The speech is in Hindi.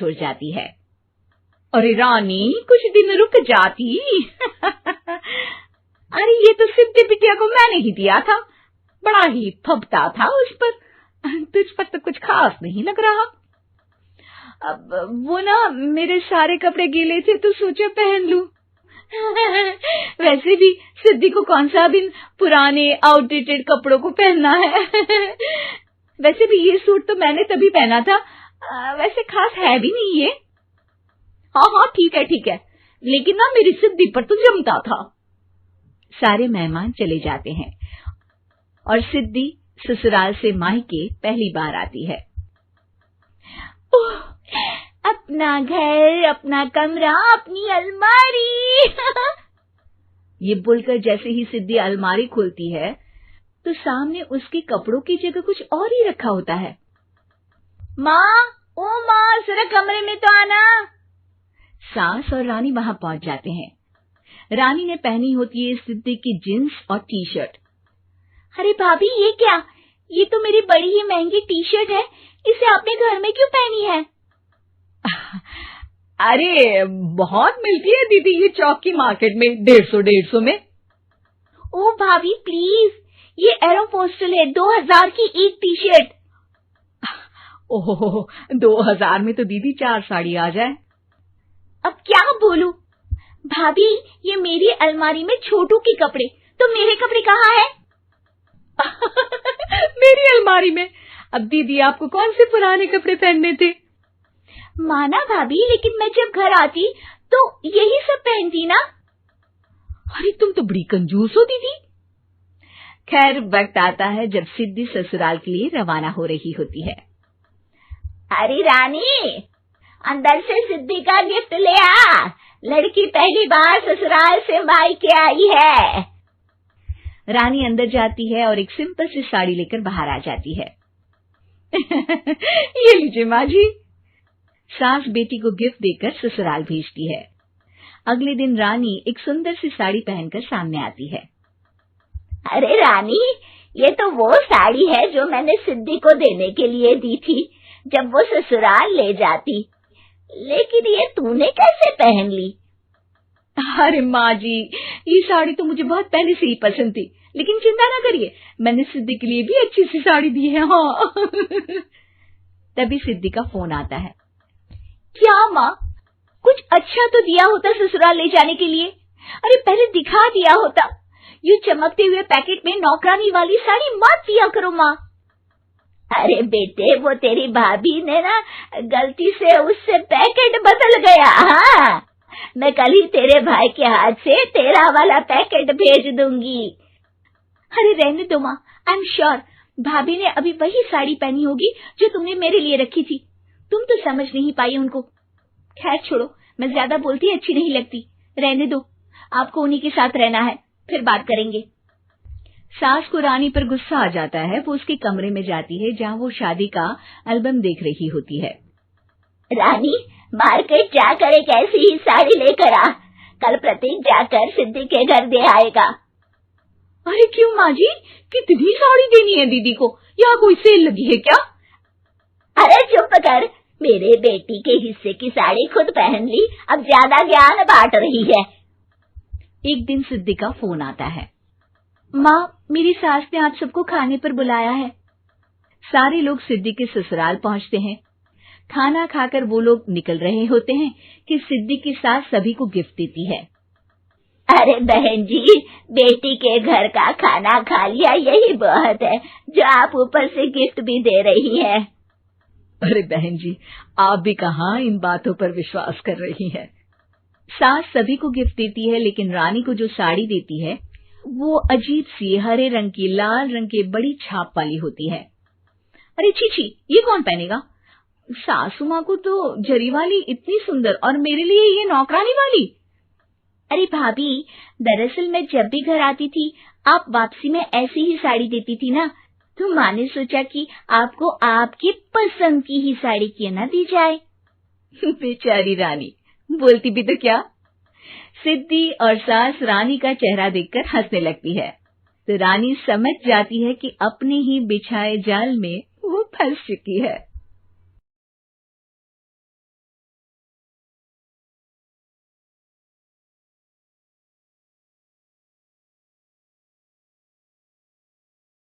हो जाती है। अरे रानी, कुछ दिन रुक जाती। अरे ये तो सिद्धि बिटिया को मैंने ही दिया था, बड़ा ही फबता था उस पर। तुझ पर तो कुछ खास नहीं लग रहा। अब वो ना, मेरे सारे कपड़े गीले थे तो सोचा पहन लूं। वैसे भी सिद्धि को कौन सा दिन पुराने आउटडेटेड कपड़ों को पहनना है। वैसे भी ये सूट तो मैंने तभी पहना था, वैसे खास है भी नहीं ये। हाँ ठीक है, लेकिन ना मेरी सिद्धि पर तो जमता था। सारे मेहमान चले जाते हैं और सिद्धि ससुराल से मायके पहली बार आती है। ओह, अपना घर, अपना कमरा, अपनी अलमारी। ये बोलकर जैसे ही सिद्धि अलमारी खोलती है तो सामने उसके कपड़ों की जगह कुछ और ही रखा होता है। माँ, ओ माँ, जरा कमरे में तो आना। सास और रानी वहां पहुंच जाते हैं। रानी ने पहनी होती है सिद्धि की जींस और टी शर्ट। अरे भाभी, ये क्या? ये तो मेरी बड़ी ही महंगी टी शर्ट है, इसे आपने घर में क्यों पहनी है? अरे बहुत मिलती है दीदी ये चौक की मार्केट में, 150 में। ओ भाभी प्लीज, ये एरोपोस्टल है, 2000 की एक टी शर्ट। ओहो, 2000 में तो दीदी 4 साड़ी आ जाए। अब क्या बोलूं भाभी, ये मेरी अलमारी में छोटू के कपड़े, तो मेरे कपड़े कहाँ हैं? मेरी अलमारी में। अब दीदी आपको कौन से पुराने कपड़े पहनने थे? माना भाभी, लेकिन मैं जब घर आती तो यही सब पहनती ना। अरे तुम तो बड़ी कंजूस हो दीदी। खैर, वक्त आता है जब सिद्धि ससुराल के लिए रवाना हो रही होती है। अरे रानी, अंदर से सिद्धि का गिफ्ट ले आ, लड़की पहली बार ससुराल से मायके आई है। रानी अंदर जाती है और एक सिंपल सी साड़ी लेकर बाहर आ जाती है। ये लीजिए माँ जी। सास बेटी को गिफ्ट देकर ससुराल भेजती है। अगले दिन रानी एक सुंदर सी साड़ी पहनकर सामने आती है। अरे रानी, ये तो वो साड़ी है जो मैंने सिद्धि को देने के लिए दी थी जब वो ससुराल ले जाती, लेकिन ये तूने कैसे पहन ली? अरे माँ जी, ये साड़ी तो मुझे बहुत पहले से ही पसंद थी, लेकिन चिंता ना करिए, मैंने सिद्धि के लिए भी अच्छी सी साड़ी दी है। हाँ। तभी सिद्धि का फोन आता है। क्या माँ, कुछ अच्छा तो दिया होता ससुराल ले जाने के लिए। अरे पहले दिखा दिया होता। ये चमकते हुए पैकेट में नौकरानी वाली साड़ी मत दिया करो माँ। अरे बेटे, वो तेरी भाभी ने ना गलती से उससे पैकेट बदल गया। हाँ, मैं कल ही तेरे भाई के हाथ से तेरा वाला पैकेट भेज दूंगी। अरे रहने दो माँ, आई एम श्योर भाभी ने अभी वही साड़ी पहनी होगी जो तुमने मेरे लिए रखी थी। तुम तो समझ नहीं पाई उनको। खैर छोड़ो, मैं ज्यादा बोलती अच्छी नहीं लगती, रहने दो, आपको उन्हीं के साथ रहना है, फिर बात करेंगे। सास को रानी पर गुस्सा आ जाता है। वो उसके कमरे में जाती है जहाँ वो शादी का एल्बम देख रही होती है। रानी, मार्केट जाकर एक ऐसी ही साड़ी लेकर आ, कल प्रतीक जाकर सिद्धि के घर दे आएगा। अरे क्यों माँ जी, कितनी साड़ी देनी है दीदी को? यहाँ कोई सेल लगी है क्या? अरे चुप कर, मेरे बेटी के हिस्से की साड़ी खुद पहन ली, अब ज्यादा ज्ञान बांट रही है। एक दिन सिद्धि का फोन आता है। माँ, मेरी सास ने आप सबको खाने पर बुलाया है। सारे लोग सिद्धि के ससुराल पहुँचते हैं। खाना खाकर वो लोग निकल रहे होते हैं कि सिद्धि की सास सभी को गिफ्ट देती है। अरे बहन जी, बेटी के घर का खाना खा लिया, यही बहुत है जो आप ऊपर से गिफ्ट भी दे रही है। अरे बहन जी, आप भी कहाँ इन बातों पर विश्वास कर रही हैं। सास सभी को गिफ्ट देती है, लेकिन रानी को जो साड़ी देती है वो अजीब सी हरे रंग की, लाल रंग की बड़ी छाप वाली होती है। अरे छी, ये कौन पहनेगा? सासू माँ को तो जरी वाली इतनी सुंदर, और मेरे लिए ये नौकरानी वाली। अरे भाभी, दरअसल मैं जब भी घर आती थी आप वापसी में ऐसी ही साड़ी देती थी ना, तो माँ ने सोचा कि आपको आपकी पसंद की ही साड़ी क्यों ना दी जाए। बेचारी रानी, बोलती भी तो क्या। सिद्धि और सास रानी का चेहरा देखकर हंसने लगती है, तो रानी समझ जाती है कि अपने ही बिछाए जाल में वो फंस चुकी है।